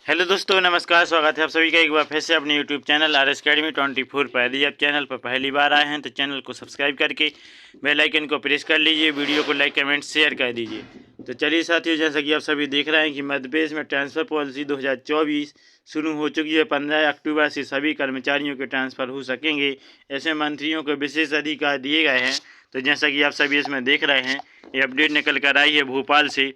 Hello दोस्तों, नमस्कार। स्वागत है आप सभी का एक बार फिर से अपने यूट्यूब चैनल RS Academy 24 पर। यदि आप चैनल पर पहली बार आए हैं तो चैनल को सब्सक्राइब करके बेल आइकन को प्रेस कर लीजिए। वीडियो को लाइक कमेंट शेयर कर दीजिए। तो चलिए साथियों, जैसा कि आप सभी देख रहे हैं कि मध्य प्रदेश में ट्रांसफ़र पॉलिसी 2024 शुरू हो चुकी है। 15 अक्टूबर से सभी कर्मचारियों के ट्रांसफ़र हो सकेंगे। ऐसे मंत्रियों को विशेष अधिकार दिए गए हैं। तो जैसा कि आप सभी इसमें देख रहे हैं, ये अपडेट निकल कर आई है भोपाल से,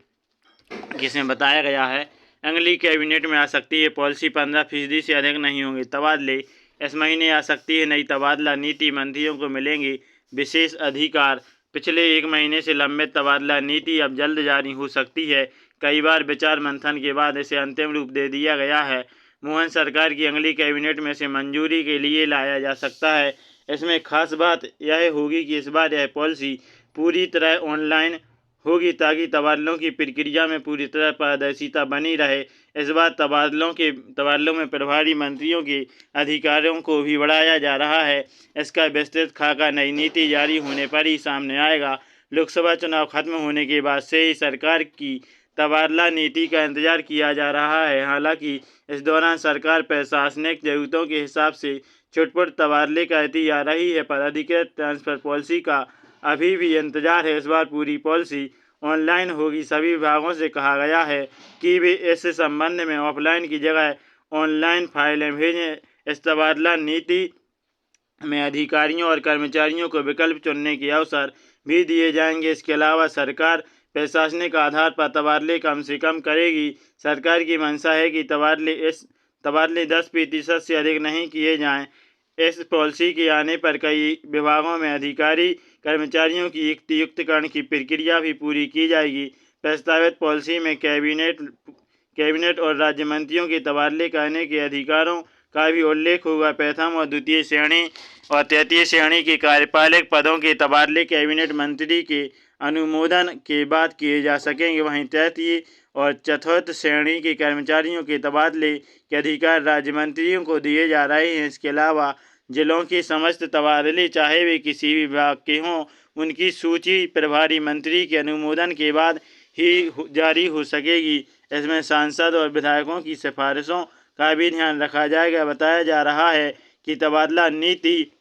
जिसमें बताया गया है अगली कैबिनेट में आ सकती है पॉलिसी। 15% से अधिक नहीं होंगे तबादले। इस महीने आ सकती है नई तबादला नीति। मंत्रियों को मिलेंगे विशेष अधिकार। पिछले 1 महीने से लंबित तबादला नीति अब जल्द जारी हो सकती है। कई बार विचार मंथन के बाद इसे अंतिम रूप दे दिया गया है। मोहन सरकार की अगली कैबिनेट में से मंजूरी के लिए लाया जा सकता है। इसमें खास बात यह होगी कि इस बार यह पॉलिसी पूरी तरह ऑनलाइन होगी ताकि तबादलों की प्रक्रिया में पूरी तरह पारदर्शिता बनी रहे। इस बार तबादलों में प्रभारी मंत्रियों के अधिकारों को भी बढ़ाया जा रहा है। इसका विस्तृत खाका नई नीति जारी होने पर ही सामने आएगा। लोकसभा चुनाव खत्म होने के बाद से ही सरकार की तबादला नीति का इंतजार किया जा रहा है। हालांकि इस दौरान सरकार प्रशासनिक जरूरतों के हिसाब से छुटपुट तबादले करती आ रही है, पर अधिकृत ट्रांसफर पॉलिसी का अभी भी इंतजार है। इस बार पूरी पॉलिसी ऑनलाइन होगी। सभी विभागों से कहा गया है कि वे इस संबंध में ऑफलाइन की जगह ऑनलाइन फाइलें भेजें। इस तबादला नीति में अधिकारियों और कर्मचारियों को विकल्प चुनने के अवसर भी दिए जाएंगे। इसके अलावा सरकार प्रशासनिक आधार पर तबादले कम से कम करेगी। सरकार की मंशा है कि तबादले 10% से अधिक नहीं किए जाएं। इस पॉलिसी के आने पर कई विभागों में अधिकारी कर्मचारियों की युक्तिकरण की प्रक्रिया भी पूरी की जाएगी। प्रस्तावित पॉलिसी में कैबिनेट और राज्य मंत्रियों के तबादले करने के अधिकारों का भी उल्लेख होगा। प्रथम और द्वितीय श्रेणी और तृतीय श्रेणी के कार्यपालक पदों के तबादले कैबिनेट मंत्री के अनुमोदन के बाद किए जा सकेंगे। वहीं तृतीय और चतुर्थ श्रेणी के कर्मचारियों के तबादले के अधिकार राज्य मंत्रियों को दिए जा रहे हैं। इसके अलावा जिलों के समस्त तबादले, चाहे वे किसी भी विभाग के हों, उनकी सूची प्रभारी मंत्री के अनुमोदन के बाद ही जारी हो सकेगी। इसमें सांसद और विधायकों की सिफारिशों का भी ध्यान रखा जाएगा। बताया जा रहा है कि तबादला नीति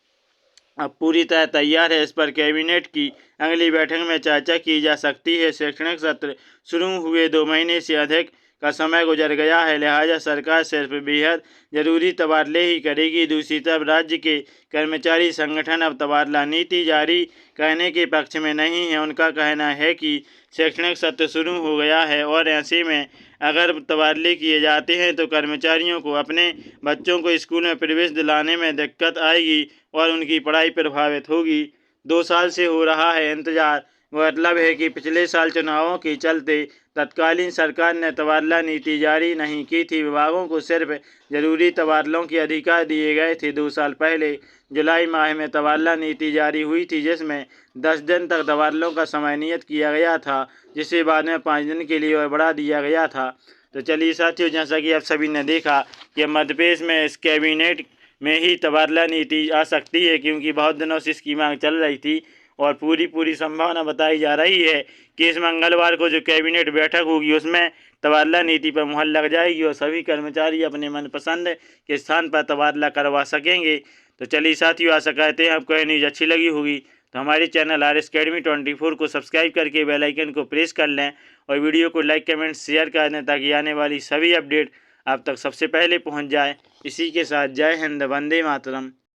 अब पूरी तरह तैयार है। इस पर कैबिनेट की अगली बैठक में चर्चा की जा सकती है। शैक्षणिक सत्र शुरू हुए 2 महीने से अधिक का समय गुजर गया है, लिहाजा सरकार सिर्फ बेहद ज़रूरी तबादले ही करेगी। दूसरी तरफ राज्य के कर्मचारी संगठन अब तबादला नीति जारी करने के पक्ष में नहीं है। उनका कहना है कि शैक्षणिक सत्र शुरू हो गया है और ऐसे में अगर तबादले किए जाते हैं तो कर्मचारियों को अपने बच्चों को स्कूल में प्रवेश दिलाने में दिक्कत आएगी और उनकी पढ़ाई प्रभावित होगी। 2 साल से हो रहा है इंतजार। मतलब है कि पिछले साल चुनावों के चलते तत्कालीन सरकार ने तबादला नीति जारी नहीं की थी। विभागों को सिर्फ जरूरी तबादलों के अधिकार दिए गए थे। 2 साल पहले जुलाई माह में तबादला नीति जारी हुई थी, जिसमें 10 दिन तक तबादलों का समय नियत किया गया था, जिसे बाद में 5 दिन के लिए और बढ़ा दिया गया था। तो चलिए साथियों, जैसा कि आप सभी ने देखा कि मध्य प्रदेश में इस कैबिनेट में ही तबादला नीति आ सकती है, क्योंकि बहुत दिनों से इसकी मांग चल रही थी और पूरी संभावना बताई जा रही है कि इस मंगलवार को जो कैबिनेट बैठक होगी उसमें तबादला नीति पर मुहर लग जाएगी और सभी कर्मचारी अपने मनपसंद के स्थान पर तबादला करवा सकेंगे। तो चलिए साथियों, आशा करते हैं आपको यह न्यूज़ अच्छी लगी होगी। तो हमारे चैनल RS Academy 24 को सब्सक्राइब करके बेल आइकन को प्रेस कर लें और वीडियो को लाइक कमेंट शेयर कर दें, ताकि आने वाली सभी अपडेट आप तक सबसे पहले पहुंच जाए। इसी के साथ जय हिंद, वंदे मातरम।